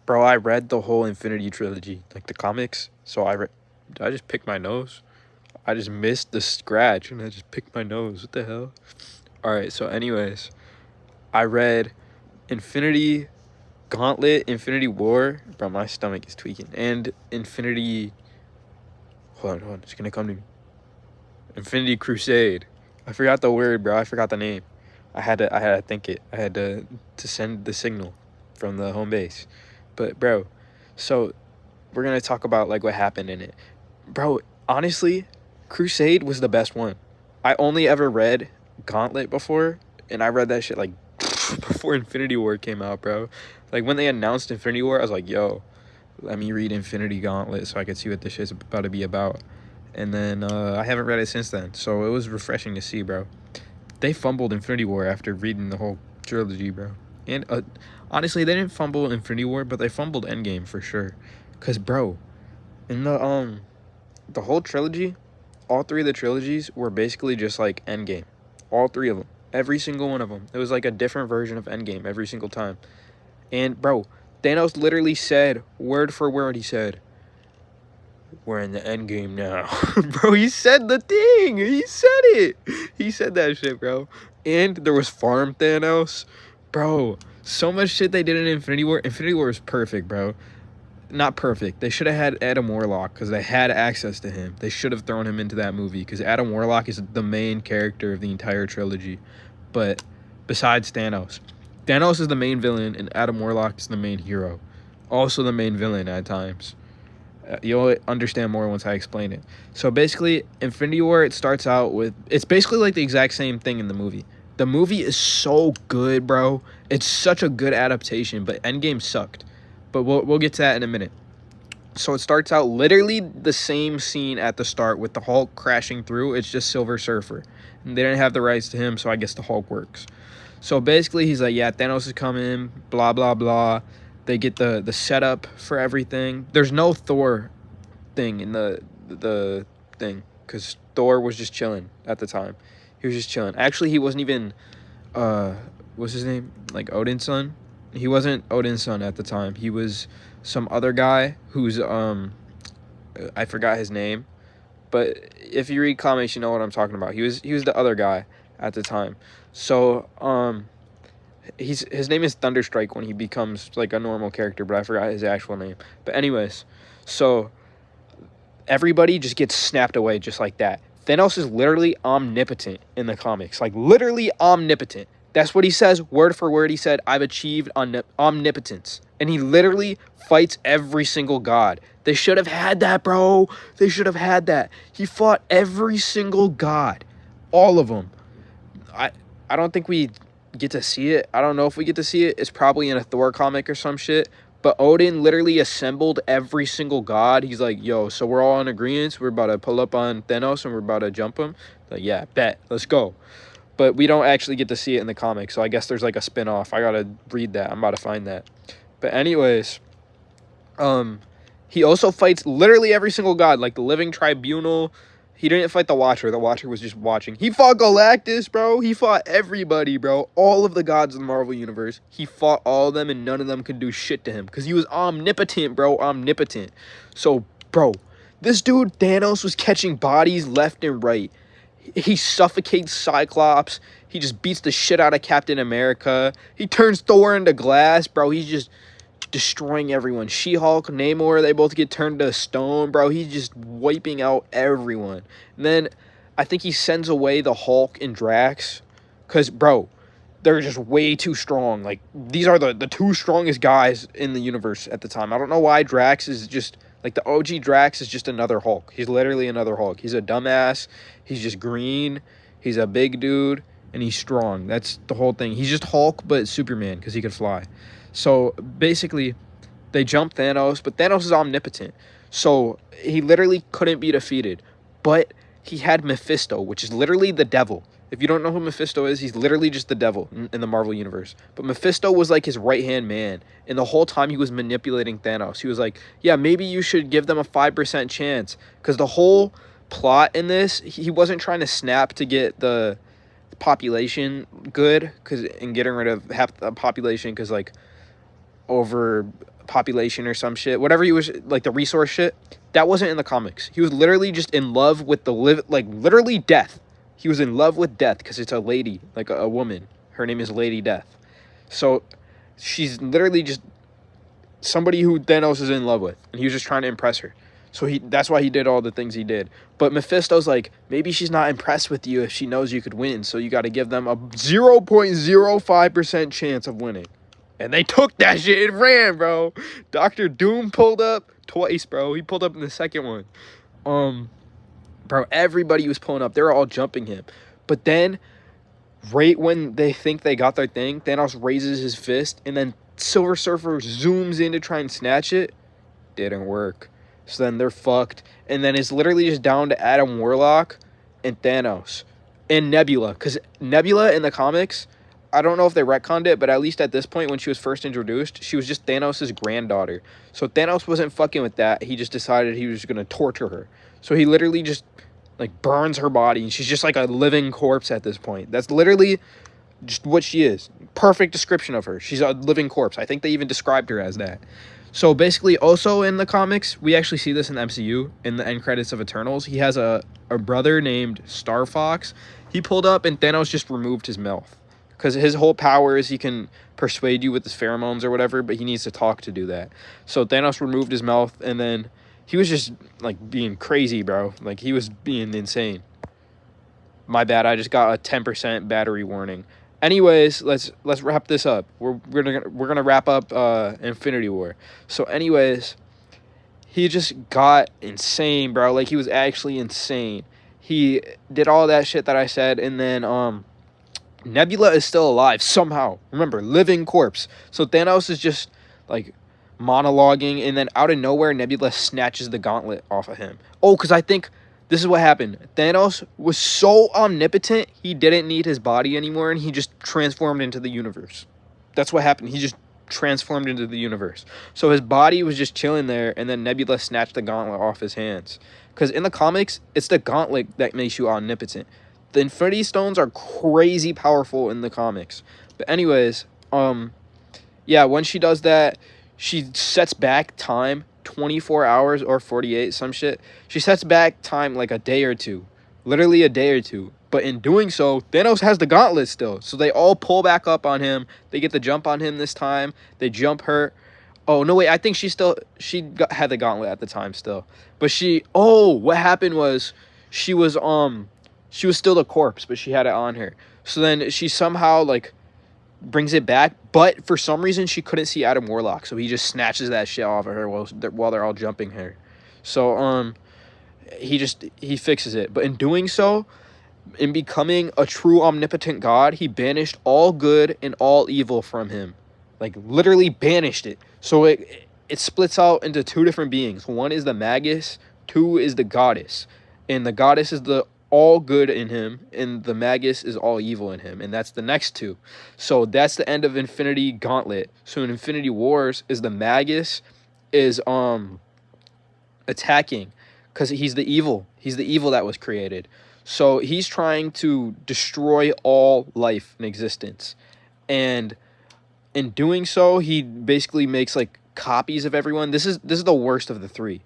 Bro, I read the whole Infinity trilogy, like the comics. So did I just pick my nose? I just missed the scratch and I just picked my nose. What the hell? All right. So, anyways, I read Infinity Gauntlet, Infinity War. Bro, my stomach is tweaking. And Infinity. Hold on. It's gonna come to me. Infinity Crusade. I forgot the word, bro. I forgot the name. I had to think it. I had to send the signal from the home base. But bro, so we're gonna talk about like what happened in it. Bro, honestly, Crusade was the best one. I only ever read Gauntlet before, and I read that shit like before Infinity War came out, bro. Like when they announced Infinity War, I was like, yo, let me read Infinity Gauntlet so I could see what this shit's about to be about. And then I haven't read it since then, so it was refreshing to see, bro. They fumbled Infinity War after reading the whole trilogy, bro. And honestly, they didn't fumble Infinity War, but they fumbled Endgame for sure. Cause bro, in the whole trilogy, all three of the trilogies were basically just like Endgame. All three of them, every single one of them. It was like a different version of Endgame every single time. And bro, Thanos literally said word for word. He said, "We're in the end game now." Bro, he said the thing. He said it. He said that shit, bro. And there was Farm Thanos. Bro, so much shit they did in Infinity War. Infinity War is perfect, bro. Not perfect. They should have had Adam Warlock because they had access to him. They should have thrown him into that movie because Adam Warlock is the main character of the entire trilogy. But besides Thanos, Thanos is the main villain and Adam Warlock is the main hero. Also the main villain at times. You'll understand more once I explain it. So basically, Infinity War, it starts out with... It's basically like the exact same thing in the movie. The movie is so good, bro. It's such a good adaptation, but Endgame sucked. But we'll get to that in a minute. So it starts out literally the same scene at the start with the Hulk crashing through. It's just Silver Surfer. And they didn't have the rights to him, so I guess the Hulk works. So basically, he's like, yeah, Thanos is coming, blah, blah, blah. They get the setup for everything. There's no Thor thing in the thing because Thor was just chilling at the time. He was just chilling. Actually, he wasn't even what's his name? Like Odin's son. He wasn't Odin's son at the time. He was some other guy who's I forgot his name. But if you read comics, you know what I'm talking about. He was the other guy at the time. So his name is Thunderstrike when he becomes like a normal character, but I forgot his actual name. But anyways, so everybody just gets snapped away just like that. Thanos is literally omnipotent in the comics, like literally omnipotent. That's what he says, word for word. He said, "I've achieved omnipotence," and he literally fights every single god. They should have had that, bro. They should have had that. He fought every single god, all of them. I don't think we get to see it. I don't know if we get to see it. It's probably in a Thor comic or some shit. But Odin literally assembled every single god. He's like, yo, so we're all in agreement. We're about to pull up on Thanos and we're about to jump him. Like, yeah, bet. Let's go. But we don't actually get to see it in the comic. So I guess there's like a spin-off. I got to read that. I'm about to find that. But anyways, he also fights literally every single god. Like the Living Tribunal. He didn't fight the Watcher. The Watcher was just watching. He fought Galactus, bro. He fought everybody, bro. All of the gods in the Marvel Universe. He fought all of them, and none of them could do shit to him. Because he was omnipotent, bro. Omnipotent. So, bro, this dude, Thanos, was catching bodies left and right. He suffocates Cyclops. He just beats the shit out of Captain America. He turns Thor into glass, bro. He's just destroying everyone. She-Hulk, Namor, they both get turned to stone, bro. He's just wiping out everyone. And then I think he sends away the Hulk and Drax because, bro, they're just way too strong. Like, these are the two strongest guys in the universe at the time. I don't know why Drax is just, like, the OG Drax is just another Hulk. He's literally another Hulk. He's a dumbass. He's just green. He's a big dude, and he's strong. That's the whole thing. He's just Hulk, but Superman because he could fly. So, basically, they jump Thanos, but Thanos is omnipotent. So, he literally couldn't be defeated. But he had Mephisto, which is literally the devil. If you don't know who Mephisto is, he's literally just the devil in the Marvel Universe. But Mephisto was like his right-hand man. And the whole time he was manipulating Thanos. He was like, yeah, maybe you should give them a 5% chance. Because the whole plot in this, he wasn't trying to snap to get the population good. And getting rid of half the population because, like, over population or some shit. Whatever he was, like the resource shit, that wasn't in the comics. He was literally just in love with the literally death. He was in love with death because it's a lady, like a woman. Her name is Lady Death. So she's literally just somebody who Thanos is in love with, and he was just trying to impress her. So that's why he did all the things he did. But Mephisto's like, maybe she's not impressed with you if she knows you could win, so you got to give them a 0.05% chance of winning. And they took that shit and ran, bro. Dr. Doom pulled up twice, bro. He pulled up in the second one. Bro, everybody was pulling up. They were all jumping him. But then, right when they think they got their thing, Thanos raises his fist, and then Silver Surfer zooms in to try and snatch it. Didn't work. So then they're fucked. And then it's literally just down to Adam Warlock and Thanos. And Nebula. Because Nebula in the comics, I don't know if they retconned it, but at least at this point when she was first introduced, she was just Thanos' granddaughter. So Thanos wasn't fucking with that. He just decided he was going to torture her. So he literally just like burns her body, and she's just like a living corpse at this point. That's literally just what she is. Perfect description of her. She's a living corpse. I think they even described her as that. So basically, also in the comics, we actually see this in the MCU, in the end credits of Eternals. He has a brother named Star Fox. He pulled up, and Thanos just removed his mouth. Because his whole power is he can persuade you with his pheromones or whatever, but he needs to talk to do that. So Thanos removed his mouth, and then he was just, like, being crazy, bro. Like, he was being insane. My bad, I just got a 10% battery warning. Anyways, let's wrap this up. We're gonna wrap up Infinity War. So anyways, he just got insane, bro. Like, he was actually insane. He did all that shit that I said, and then Nebula is still alive somehow. Remember, living corpse. So Thanos is just like monologuing, and then out of nowhere, Nebula snatches the gauntlet off of him. Oh, because I think this is what happened. Thanos was so omnipotent, he didn't need his body anymore, and he just transformed into the universe. That's what happened. He just transformed into the universe. So his body was just chilling there, and then Nebula snatched the gauntlet off his hands. Because in the comics, it's the gauntlet that makes you omnipotent. The Infinity Stones are crazy powerful in the comics. But anyways, yeah, when she does that, she sets back time 24 hours or 48, some shit. She sets back time like a day or two. Literally a day or two. But in doing so, Thanos has the gauntlet still. So they all pull back up on him. They get the jump on him this time. They jump her. Oh, no, wait. I think she had the gauntlet at the time still. But what happened was she was still the corpse, but she had it on her. So then she somehow, like, brings it back, but for some reason she couldn't see Adam Warlock, so he just snatches that shit off of her while they're all jumping her. So he fixes it, but in doing so, in becoming a true omnipotent god, he banished all good and all evil from him, like literally banished it. So it splits out into two different beings. One is the Magus, two is the goddess, and the goddess is the all good in him, and the Magus is all evil in him, and that's the next two. So that's the end of Infinity Gauntlet. So in Infinity Wars, is the Magus is attacking, because he's the evil that was created. So he's trying to destroy all life in existence, and in doing so, he basically makes like copies of everyone. This is the worst of the three.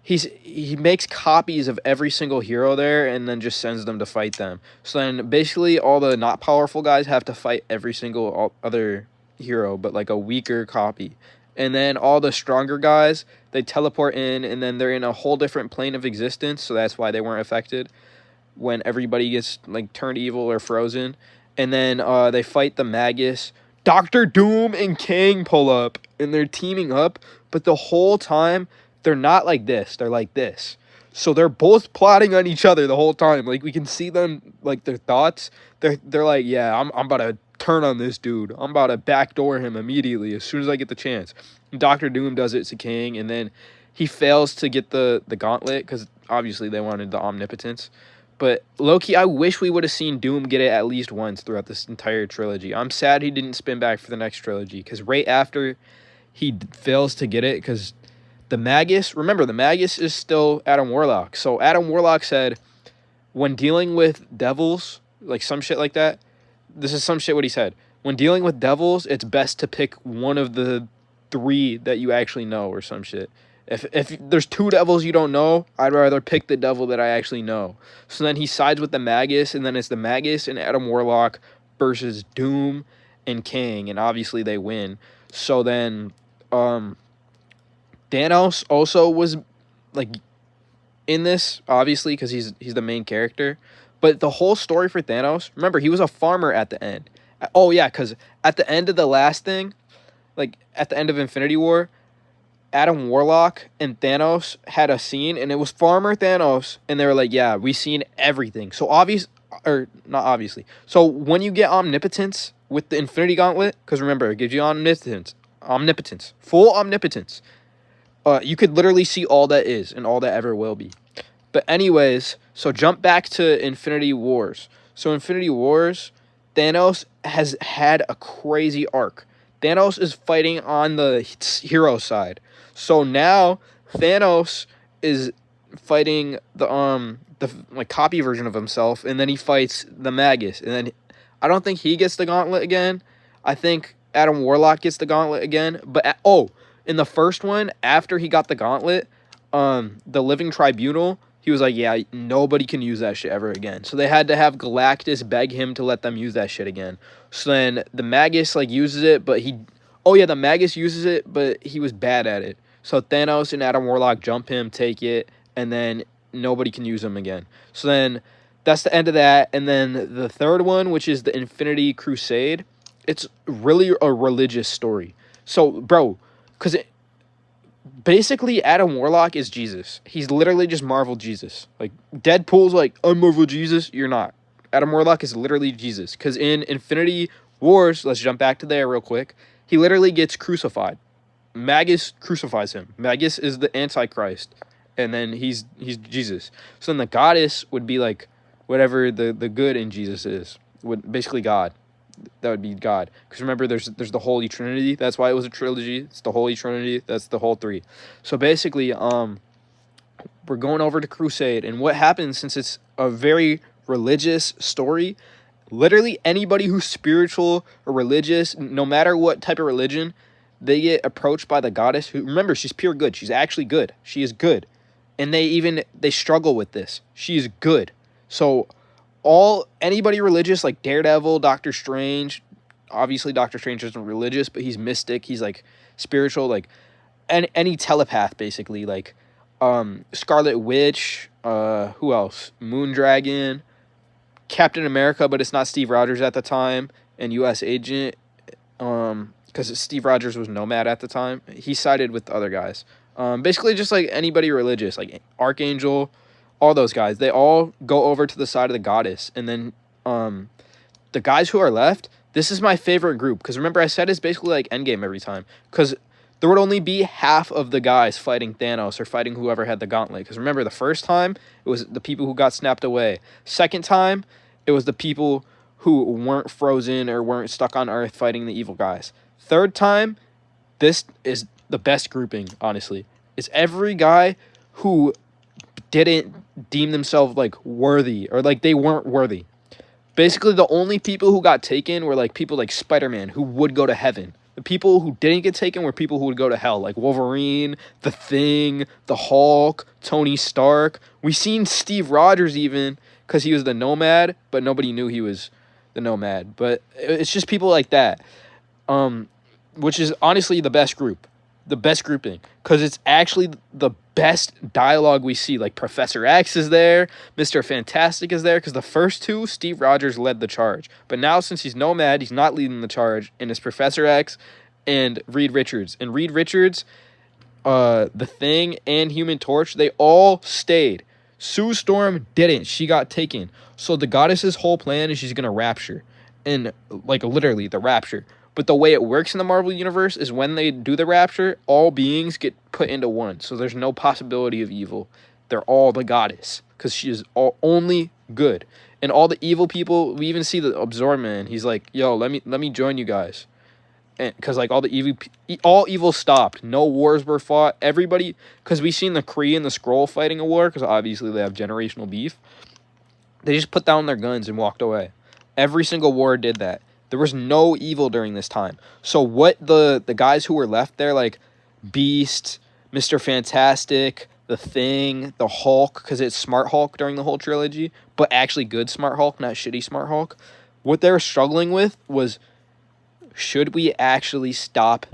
He makes copies of every single hero there, and then just sends them to fight them. So then basically all the not powerful guys have to fight every single other hero, but like a weaker copy. And then all the stronger guys, they teleport in, and then they're in a whole different plane of existence, so that's why they weren't affected when everybody gets like turned evil or frozen. And then they fight the Magus. Dr. Doom and Kang pull up, and they're teaming up, but the whole time they're not like this, they're like this. So they're both plotting on each other the whole time. Like, we can see them, like, their thoughts. They're like, yeah, I'm about to turn on this dude. I'm about to backdoor him immediately as soon as I get the chance. And Dr. Doom does it to Kang, and then he fails to get the gauntlet, because obviously they wanted the omnipotence. But low-key, I wish we would have seen Doom get it at least once throughout this entire trilogy. I'm sad he didn't spin back for the next trilogy, because right after he fails to get it, because the Magus, remember, the Magus is still Adam Warlock. So Adam Warlock said, when dealing with devils, like some shit like that, this is some shit what he said. When dealing with devils, it's best to pick one of the 3 that you actually know or some shit. If there's 2 devils you don't know, I'd rather pick the devil that I actually know. So then he sides with the Magus, and then it's the Magus and Adam Warlock versus Doom and Kang, and obviously they win. So then Thanos also was like in this, obviously, because he's the main character. But the whole story for Thanos, remember, he was a farmer at the end. Oh yeah, because at the end of the last thing, like at the end of Infinity War, Adam Warlock and Thanos had a scene, and it was Farmer Thanos, and they were like, yeah, we seen everything. So not obviously. So when you get omnipotence with the Infinity Gauntlet, because remember, it gives you omnipotence, full omnipotence. You could literally see all that is and all that ever will be. But anyways, so jump back to Infinity Wars. So Infinity Wars, Thanos has had a crazy arc. Thanos is fighting on the hero side. So now Thanos is fighting the like copy version of himself, and then he fights the Magus, and then I don't think he gets the gauntlet again. I think Adam Warlock gets the gauntlet again. But in the first one, after he got the gauntlet, the Living Tribunal, he was like, yeah, nobody can use that shit ever again. So they had to have Galactus beg him to let them use that shit again. So then the Magus like uses it, but the Magus uses it, but he was bad at it. So Thanos and Adam Warlock jump him, take it, and then nobody can use him again. So then that's the end of that. And then the third one, which is the Infinity Crusade, it's really a religious story. So, bro, because basically Adam Warlock is Jesus. He's literally just Marvel Jesus. Like, Deadpool's like, I'm Marvel Jesus. You're not. Adam Warlock is literally Jesus. Because in Infinity Wars, let's jump back to there real quick, he literally gets crucified. Magus crucifies him. Magus is the Antichrist. And then he's Jesus. So then the goddess would be like whatever the good in Jesus is. Basically God. That would be God. Because remember, there's the Holy Trinity. That's why it was a trilogy. It's the Holy Trinity. That's the whole 3. So basically, we're going over to Crusade. And what happens, since it's a very religious story, literally anybody who's spiritual or religious, no matter what type of religion, they get approached by the goddess, who, remember, she's pure good. She's actually good. She is good. And they struggle with this. She is good. So anybody religious, like Daredevil, Doctor Strange, obviously Doctor Strange isn't religious, but he's mystic. He's like spiritual, like any telepath, basically, like Scarlet Witch, who else? Moondragon, Captain America, but it's not Steve Rogers at the time, and U.S. Agent, because Steve Rogers was Nomad at the time. He sided with the other guys. Basically just like anybody religious, like Archangel, all those guys, they all go over to the side of the goddess. And then the guys who are left, this is my favorite group, because remember I said it's basically like Endgame every time, because there would only be half of the guys fighting Thanos or fighting whoever had the gauntlet. Because remember, the first time, it was the people who got snapped away. Second time, it was the people who weren't frozen or weren't stuck on Earth fighting the evil guys. Third time, this is the best grouping, honestly. It's every guy who didn't deem themselves like worthy, or like they weren't worthy. Basically, the only people who got taken were like people like Spider-Man, who would go to heaven. The people who didn't get taken were people who would go to hell, like Wolverine, The Thing, the Hulk, Tony Stark. We seen Steve Rogers even, because he was the Nomad, but nobody knew he was the Nomad. But it's just people like that, which is honestly the best group, the best grouping, because it's actually the best dialogue we see. Like Professor X is there, Mr. Fantastic is there, because the first two, Steve Rogers led the charge. But now, since he's Nomad, he's not leading the charge, and it's Professor X and Reed Richards. And Reed Richards, The Thing, and Human Torch, they all stayed. Sue Storm didn't. She got taken. So the goddess's whole plan is she's going to rapture. And, like, literally, the rapture. But the way it works in the Marvel Universe is when they do the rapture, all beings get put into one. So there's no possibility of evil. They're all the goddess, because she is only good. And all the evil people, we even see the Absorb Man. He's like, yo, let me join you guys. Because like all evil stopped. No wars were fought. Everybody, because we seen the Kree and the Skrull fighting a war, because obviously they have generational beef. They just put down their guns and walked away. Every single war did that. There was no evil during this time. So what the guys who were left there, like Beast, Mr. Fantastic, the Thing, the Hulk, because it's Smart Hulk during the whole trilogy, but actually good Smart Hulk, not shitty Smart Hulk. What they were struggling with was, should we actually stop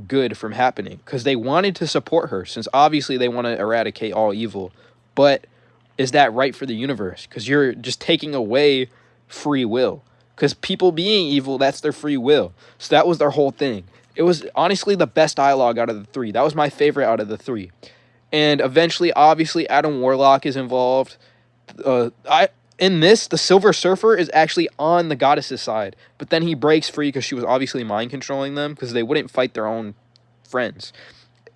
good from happening? Because they wanted to support her, since obviously they want to eradicate all evil. But is that right for the universe? Because you're just taking away free will. Because people being evil, that's their free will. So that was their whole thing. It was honestly the best dialogue out of the three. That was my favorite out of the three. And eventually, obviously, Adam Warlock is involved. In this, the Silver Surfer is actually on the goddess's side. But then he breaks free because she was obviously mind controlling them, because they wouldn't fight their own friends.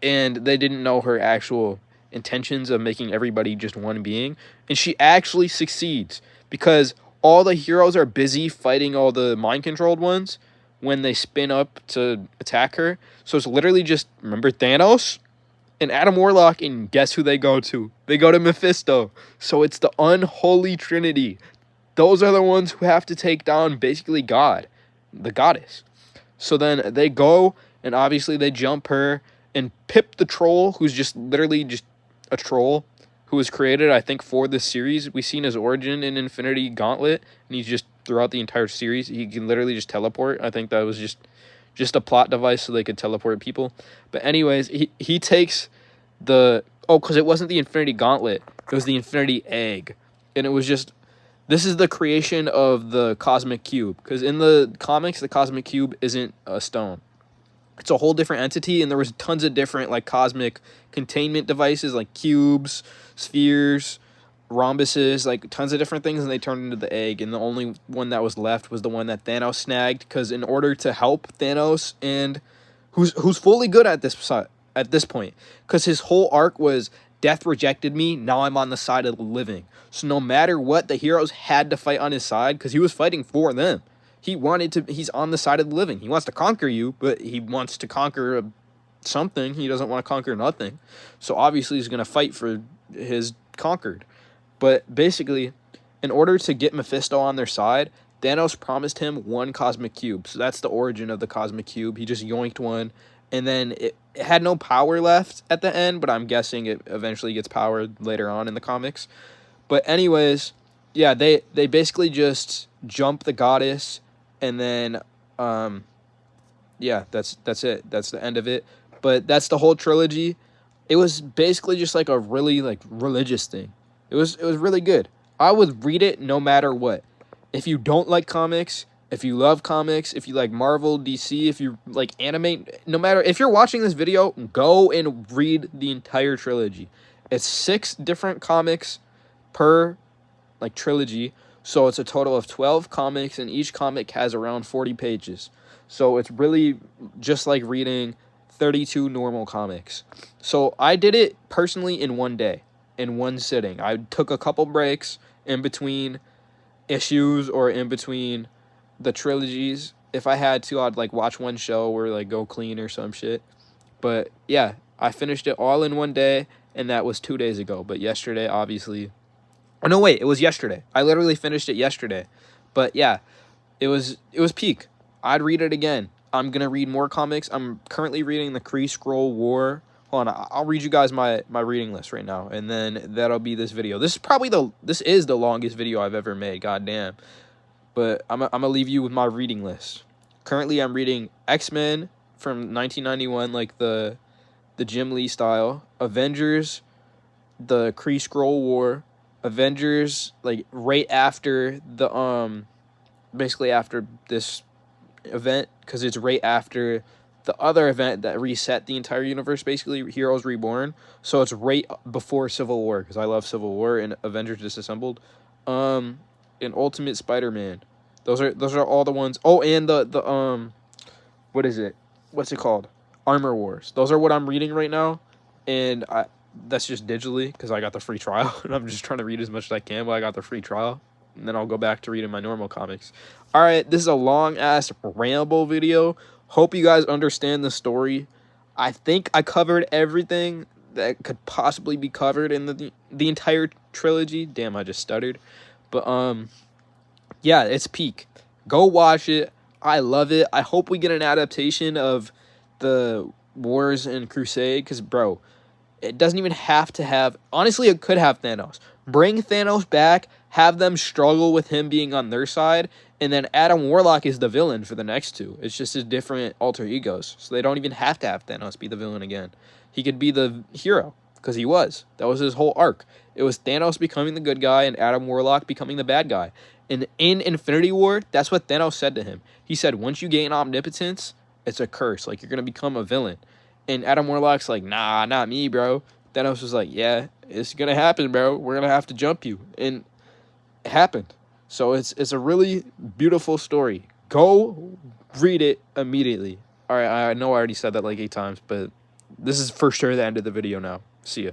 And they didn't know her actual intentions of making everybody just one being. And she actually succeeds, because all the heroes are busy fighting all the mind controlled ones when they spin up to attack her. So it's literally just, remember Thanos and Adam Warlock, and guess who they go to? They go to Mephisto. So it's the unholy trinity. Those are the ones who have to take down basically God, the goddess. So then they go, and obviously they jump her, and Pip the Troll, who's just literally just a troll, who was created, I think, for this series. We've seen his origin in Infinity Gauntlet, and he's just, throughout the entire series, he can literally just teleport. I think that was just a plot device so they could teleport people. But anyways, he takes because it wasn't the Infinity Gauntlet, it was the Infinity Egg. And it was just, this is the creation of the Cosmic Cube. Because in the comics, the Cosmic Cube isn't a stone. It's a whole different entity, and there was tons of different like cosmic containment devices, like cubes, spheres, rhombuses, like tons of different things, and they turned into the egg. And the only one that was left was the one that Thanos snagged, because in order to help Thanos, and who's fully good at this point, because his whole arc was death rejected me, now I'm on the side of the living. So no matter what, the heroes had to fight on his side, because he was fighting for them. He's on the side of the living. He wants to conquer you, but he wants to conquer something. He doesn't want to conquer nothing. So obviously he's going to fight for his conquered. But basically, in order to get Mephisto on their side, Thanos promised him one cosmic cube. So that's the origin of the cosmic cube. He just yoinked one, and then it had no power left at the end, but I'm guessing it eventually gets powered later on in the comics. But anyways, yeah, they basically just jump the goddess, and then yeah, that's it. That's the end of it. But that's the whole trilogy. It was basically just like a really like religious thing. It was really good. I would read it no matter what. If you don't like comics, if you love comics, if you like Marvel, DC, if you like anime, no matter, if you're watching this video, go and read the entire trilogy. It's 6 different comics per like trilogy. So it's a total of 12 comics, and each comic has around 40 pages. So it's really just like reading 32 normal comics. So I did it personally in one day, in one sitting. I took a couple breaks in between issues or in between the trilogies. If I had to, I'd like watch one show or like go clean or some shit. But yeah, I finished it all in one day, and that was 2 days ago. But yesterday, obviously... Oh, no, wait, it was yesterday. I literally finished it yesterday. But yeah, it was peak. I'd read it again. I'm going to read more comics. I'm currently reading the Kree Skrull War. Hold on, I'll read you guys my reading list right now, and then that'll be this video. This is the longest video I've ever made, goddamn. But I'm gonna leave you with my reading list. Currently, I'm reading X-Men from 1991, like the Jim Lee style. Avengers, the Kree Skrull War. Avengers, like right after the basically after this event, because it's right after the other event that reset the entire universe, basically Heroes Reborn. So it's right before Civil War, because I love Civil War and Avengers Disassembled. And Ultimate Spider-Man. Those are all the ones. Oh, and the what is it? What's it called? Armor Wars. Those are what I'm reading right now, and that's just digitally because I got the free trial, and I'm just trying to read as much as I can while I got the free trial, and then I'll go back to reading my normal comics. All right, this is a long-ass ramble video. Hope you guys understand the story. I think I covered everything that could possibly be covered in the entire trilogy. Damn, I just stuttered. But, yeah, it's peak. Go watch it. I love it. I hope we get an adaptation of the Wars and Crusade, because, bro, it doesn't even have to have... Honestly, it could have Thanos. Bring Thanos back, have them struggle with him being on their side, and then Adam Warlock is the villain for the next two. It's just his different alter egos, so they don't even have to have Thanos be the villain again. He could be the hero, because he was. That was his whole arc. It was Thanos becoming the good guy and Adam Warlock becoming the bad guy. And in Infinity War, that's what Thanos said to him. He said, once you gain omnipotence, it's a curse. Like, you're going to become a villain. And Adam Warlock's like, nah, not me, bro. Thanos was like, yeah, it's going to happen, bro. We're going to have to jump you. And it happened. So it's a really beautiful story. Go read it immediately. All right, I know I already said that like 8 times, but this is for sure the end of the video now. See ya.